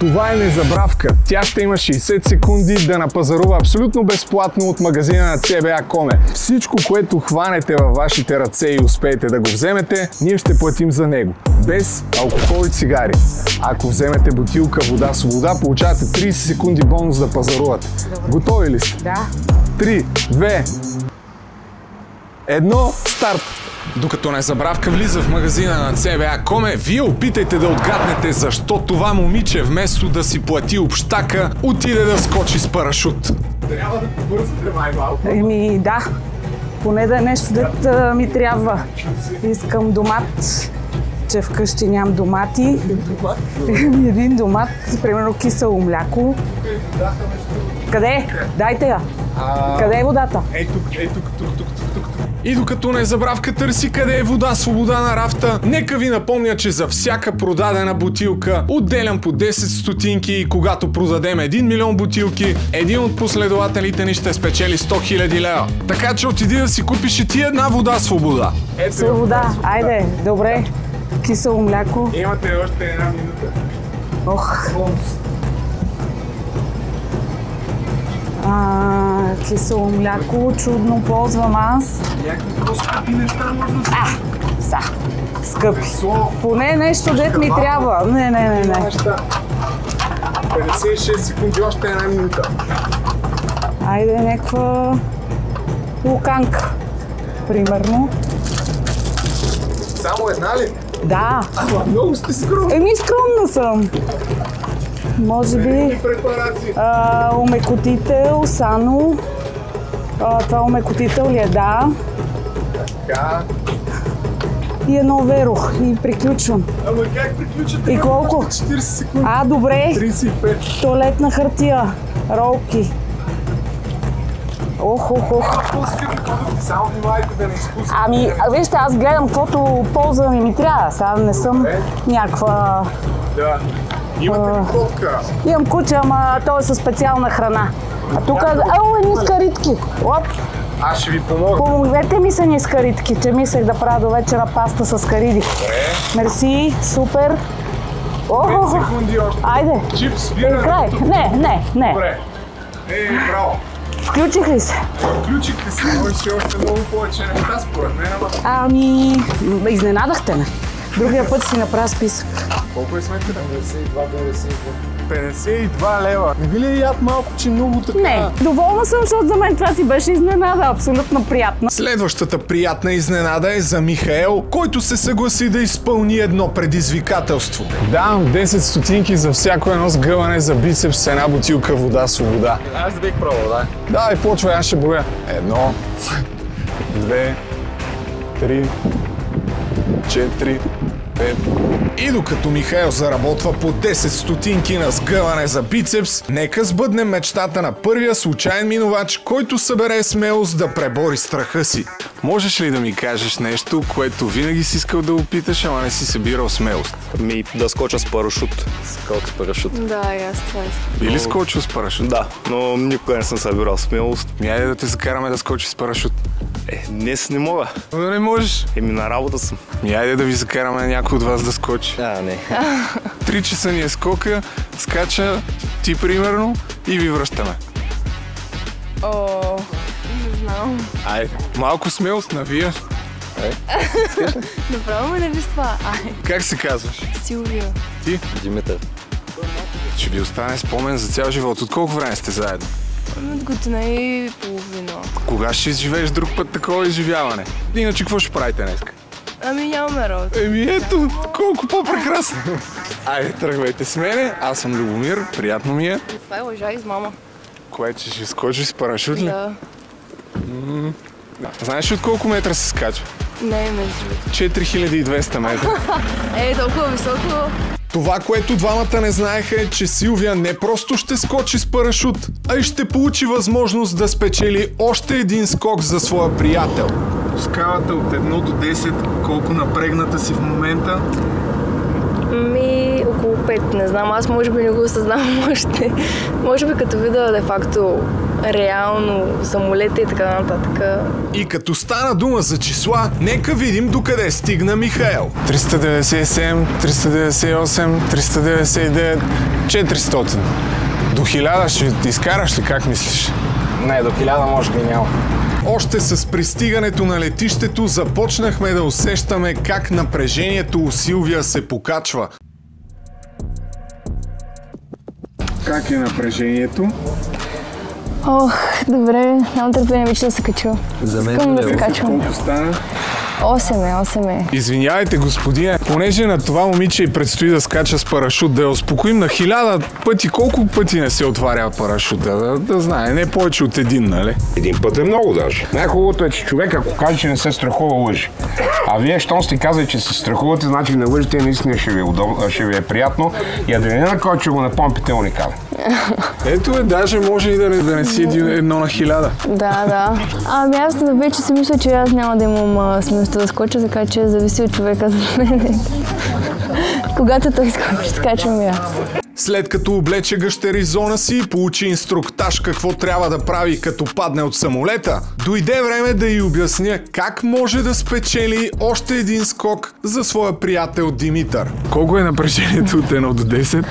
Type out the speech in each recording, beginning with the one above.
Това е незабравка. Тя ще има 60 секунди да напазарува абсолютно безплатно от магазина на CBA Коме. Всичко, което хванете във вашите ръце и успеете да го вземете, ние ще платим за него. Без алкохол и цигари. Ако вземете бутилка вода свобода, получавате 30 секунди бонус да пазарувате. Готови ли сте? Да. 3, 2, 1, старт! Докато незабравка влиза в магазина на CBA Коме, вие опитайте да отгаднете защо това момиче вместо да си плати общака, отиде да скочи с парашут. Трябва да побързате малко. Да. Поне да е нещо, дето ми трябва. Искам домат, че вкъщи нямам домати. Един домат, примерно кисело мляко. Къде? Дайте я. Къде е водата? Ей тук. И докато незабравка търси къде е вода свобода на рафта, нека ви напомня, че за всяка продадена бутилка отделям по 10 стотинки и когато продадем 1 милион бутилки, един от последователите ни ще спечели 100 000 лева. Така че отиди да си купиш и ти една вода свобода. Свобода, айде, добре. Кисело мляко. Имате още една минута. Ох. Кисело мляко, чудно ползвам аз. Някакви по-скъпи неща може да се... Скъпи. Поне нещо, дет ми трябва. Не. 56 секунди, още една минута. Айде, някаква луканка, примерно. Само една ли? Да. Много сте скромни. Скромна съм. Може би омекотител, сано. Това омекотител ли е? Да. Така. И едно веро. И приключвам. Ама как приключвате? И колко? 40 секунди. Добре. 35. Туалетна хартия. Ролки. Ох. Само внимавайте да не изпускате. Вижте, аз гледам каквото полза ми трябва. Сега не съм някаква... Да. Имате ли котка? Имам куче, ама то е със специална храна. А тук едни скаритки. Оп. Аз ще ви помогна. Помогнете ми са ни скаритки, че мислех да правя до вечера паста с кариди. Добре. Мерси, супер. 5 секунди още. Айде. Чипс, вира. Край. Не. Добре. Браво. Включих ли се? Включихте се. Имаше още много повече неща според мен. Изненадахте ме. Другия път си направя списък. Колко е сметката? 52 лева. Не ви ли яд малко, че много така? Не, доволна съм, защото за мен това си беше изненада. Абсолютно приятна. Следващата приятна изненада е за Михаел, който се съгласи да изпълни едно предизвикателство. Давам 10 стотинки за всяко едно сгъване за бицепс с една бутилка вода свобода. Аз бих пробвал, да. Давай, почвай, аз ще броя. 1, 2, 3, 4, 5. И докато Михаел заработва по 10 стотинки на сгъване за бицепс, нека сбъднем мечтата на първия случайен минувач, който събере смелост да пребори страха си. Можеш ли да ми кажеш нещо, което винаги си искал да опиташ, ама не си събирал смелост? Да скоча с парашут. Скок с парашут. Да, и аз това искам. Би ли скочил с парашут? Да, но никога не съм събирал смелост. Айде да те закараме да скочиш с парашут. Днес не мога. Да не можеш. На работа съм. Айде да ви закараме някой от вас да скочи. Не. 3 часа ни е скока, скача ти примерно и ви връщаме. Не знам. Айде, малко смелост навия. Направо ме не това. Как се казваш? Силвия. Ти? Димитър. Ще ви остане спомен за цял живот. От колко време сте заедно? От година и половина. Кога ще изживееш друг път такова изживяване? Иначе какво ще правите днес? Нямаме работа. Ето, колко по-прекрасно. Айде, тръгвайте с мене. Аз съм Любомир, приятно ми е. Това е лъжа из мама. Кое, че ще скочиш с парашут ли? Да. Знаеш ли от колко метра се скача? Не, между 4200 метра. Толкова високо. Това, което двамата не знаеха е, че Силвия не просто ще скочи с парашут, а и ще получи възможност да спечели още един скок за своя приятел. По скалата от 1 до 10, колко напрегната си в момента? Около 5, не знам, аз може би не го осъзнавам още. Може би като видя де-факто реално самолета и така нататък. И като стана дума за числа, нека видим докъде стигна Михаел. 397, 398, 399, 400. До 1000 ще изкараш ли, как мислиш? Не, до 1000 може би няма. Още с пристигането на летището започнахме да усещаме как напрежението у Силвия се покачва. Как е напрежението? Ох, добре, нямам търпение вече да се качва. За мен Искам да се качвам. Колко стана? 8 е. Извинявайте, господине, понеже на това момиче и предстои да скача с парашут, да я успокоим на 1000 пъти. Колко пъти не се отваря парашута? Да знае, не повече от един, нали? Един път е много даже. Най-хубавото е, че човек, ако каже, че не се страхува, лъжи. А вие, щом сте казали, че се страхувате, значи не лъжите и наистина ще ви е удобно, ще ви е приятно. И адреналина, който ще го напомпите, е уникален. Ето даже може и да не си едно на 1000. Да. Ами аз вече си мисля, че аз няма да имам смелостта да скоча, така че зависи от човека за мен. Когато той скочи, скачвам и аз. След като облече гъщеризона си и получи инструктаж какво трябва да прави като падне от самолета, дойде време да й обясня как може да спечели още един скок за своя приятел Димитър. Колко е напрежението от 1 до 10?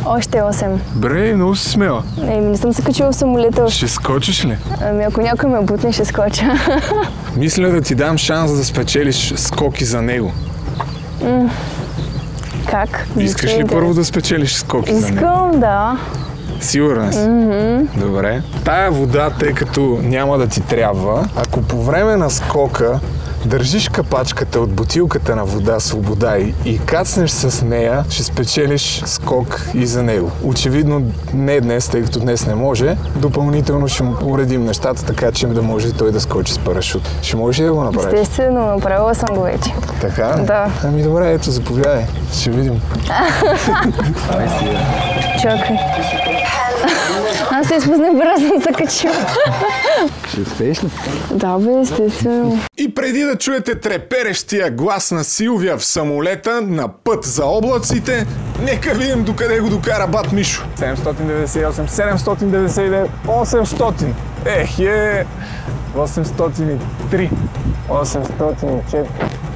Още 8. Бре, много си смела. Не съм се качила в самолета. Ще скочиш ли? Ами ако някой ме бутне, ще скоча. Мисля да ти дам шанс да спечелиш скоки за него. Как? Искаш ли първо да спечелиш скоки за него? Искам, да. Сигурна си? Добре. Тая вода, тъй като няма да ти трябва, ако по време на скока държиш капачката от бутилката на вода Свобода и кацнеш с нея, ще спечелиш скок и за него. Очевидно не днес, тъй като днес не може. Допълнително ще му уредим нещата, така че да може и той да скочи с парашут. Ще можеш ли да го направиш? Естествено, направила съм го вече. Така? Да. Ами добре, ето, заповядай. Ще видим. Чакай. Аз се изпуснах, бързо съм се качила. Ще успееш ли? Да, бе, естествено. И преди да чуете треперещия глас на Силвия в самолета на път за облаците, нека видим докъде го докара бат Мишо. 798, 799, 800. Е! 803, 804,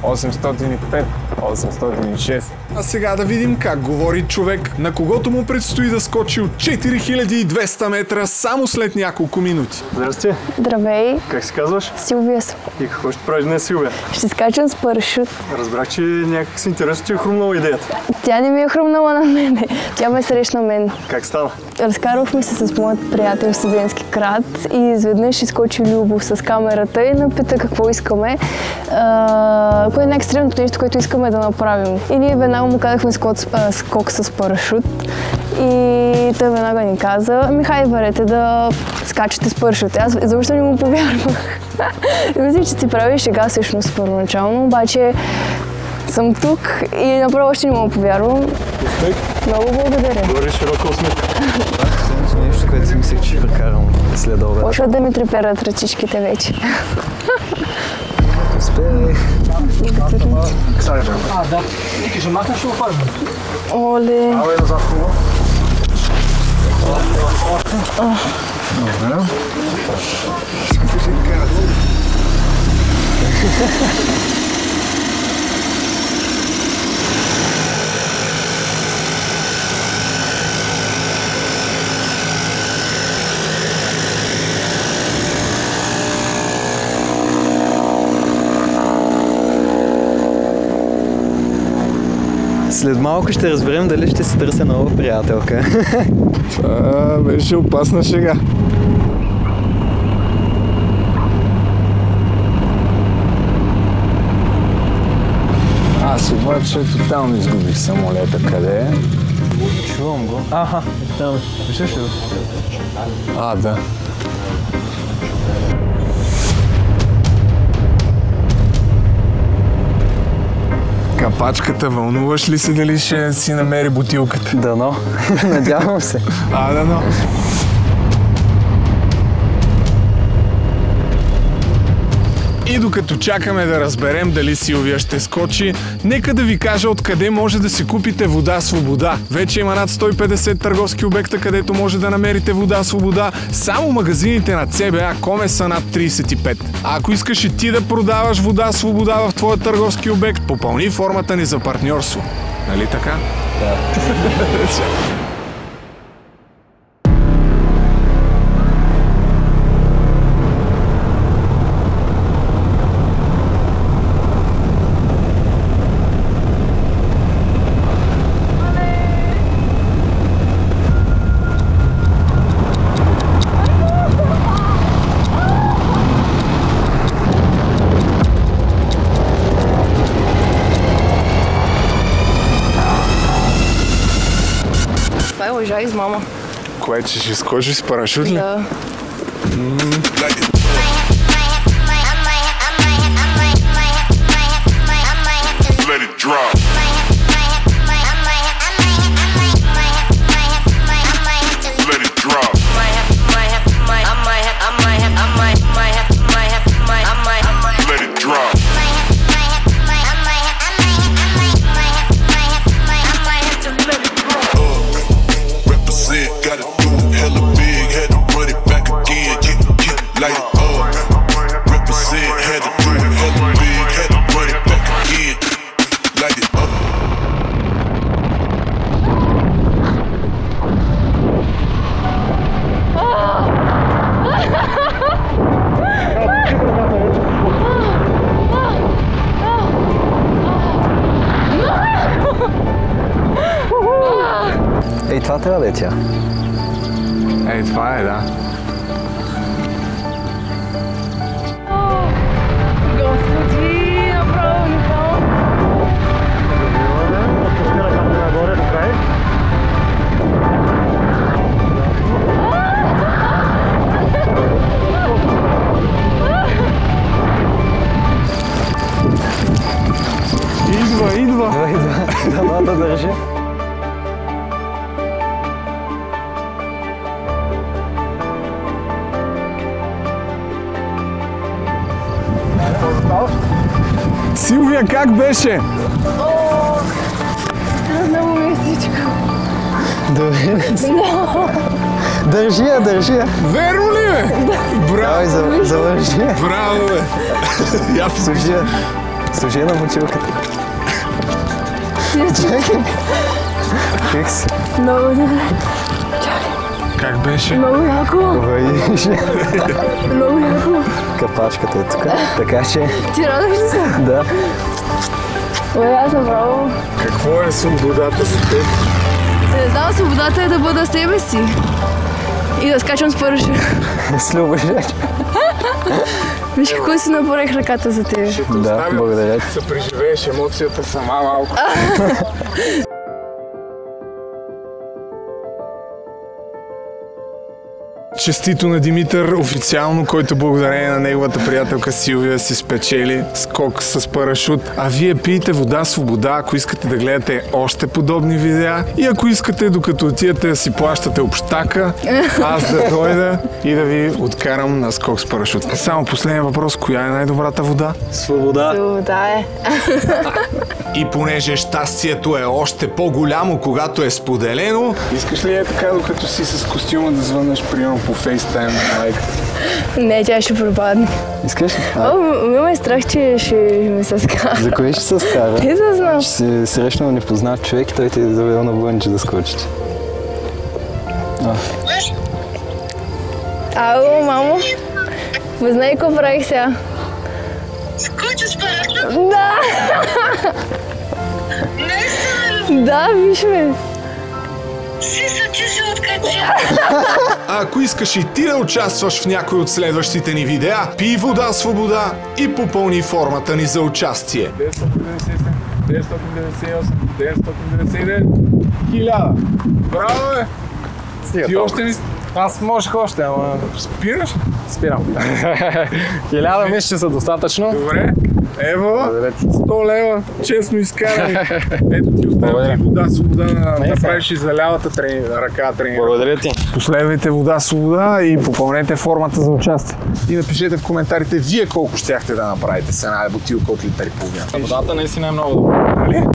805, 806. А сега да видим как говори човек, на когото му предстои да скочи от 4200 метра само след няколко минути. Здрасти. Здравей, Как се казваш? Силвия съм. И какво ще правиш днес, Силвия? Ще скачам с парашут. Разбрах, че някак си интересно ти е хрумнала идеята. Тя не ми е хрумнала на мене. Тя ме срещна мен. Как стана? Разкарвахме се с моят приятел в студентски град и изведнъж изкочи Любо с камерата и напита какво искаме. Кое е най-екстремното нещо, което искаме да направим. И ние веднага му казахме скок с парашут. И той веднага ни каза, хайде бъдете да скачате с парашут. Аз защо не му повярвах. Мисля, че си прави шега всъщност първоначално, обаче съм тук и направо още не му повярвам. Успех. Много благодаря. Говори широка усмивка. Нещо, което си мислех, че ще прекарам след обед. Почват да ми треперят ръчичките вече. Успех! Оле! След малко ще разберем дали ще се търся нова приятелка. Това беше опасна шега. Аз обаче тотално изгубих самолета. Къде е? Чувам го. Аха, там. Виждаш ли го? Да. Капачката, вълнуваш ли се дали ще си намери бутилката? Дано. Надявам се. Дано. И докато чакаме да разберем дали Силвия ще скочи, нека да ви кажа откъде може да си купите вода Свобода. Вече има над 150 търговски обекта, където може да намерите вода Свобода. Само магазините на CBA.com са над 35. А ако искаш и ти да продаваш вода Свобода в твоя търговски обект, попълни формата ни за партньорство. Нали така? Да. Това е лъжа из мама. Кое, че ще скочиш с парашют ли? Да. Let it drop. Let it drop. Let it drop. Represent, gotta do it hella big, had to run it back again, light it up. Represent, had to do it hella big, had to run it back again, light it up. Ей, това трябва да е тя. Ей, това е, да. Господи, направо уникално. Идва! Дано да държи. Силвия, как беше? Много ми е всичко. Държи я. Верно ли, бе? Браво! Давай, завърши. Браво, бе! Служи я на мочилката. Как си? Много добре. Как беше? Много яко. Много яко. Капачката е тук. Така че... Ти радваш ли се? Да. Ой, аз направо. Какво е свободата за теб? Не знам, свободата е да бъда себе си. И да скачам с парашют. С любожеч. Виж какво си наборех ръката за теб. Да, благодаря. Се преживееш емоцията сама малко. Честито на Димитър, официално, който благодарение на неговата приятелка Силвия си спечели скок с парашут. А вие пиете вода Свобода, ако искате да гледате още подобни видеа и ако искате, докато отидете да си плащате общака, аз да дойда и да ви откарам на скок с парашут. Само последния въпрос, коя е най-добрата вода? Свобода. Свобода е. И понеже щастието е още по-голямо, когато е споделено, искаш ли така, докато си с костюма да звънеш, примерно по FaceTime на майката? Не, тя ще пропадне. Искаш ли? Имаме страх, че ще ми се скара. За кое ще се скара? Ти да знам. Ще си срещнал непознат човек и той ти е довел на бънче да скочите. Ало, мамо. Познай какво правих сега. Скочи с парашют? Да! Да, виж ме. Ти се откачи. А ако искаш и ти да участваш в някой от следващите ни видеа, пий вода Свобода и попълни формата ни за участие. 997, 998, 999, 1000. Браво, бе! Ти още ни... Аз можех още, ама... Спираш? Спирам. 1000 мисля, че са достатъчно. Добре. Ево, 100 лева, честно изкарай. Ето ти оставя вода, свобода да правиш и за лявата ръка тренировка. Благодаря ти. Последвайте вода, свобода и попълнете формата за участие. И напишете в коментарите вие колко щяхте да направите с една бутилка от литър и половина. Водата наистина е много добра. Нали?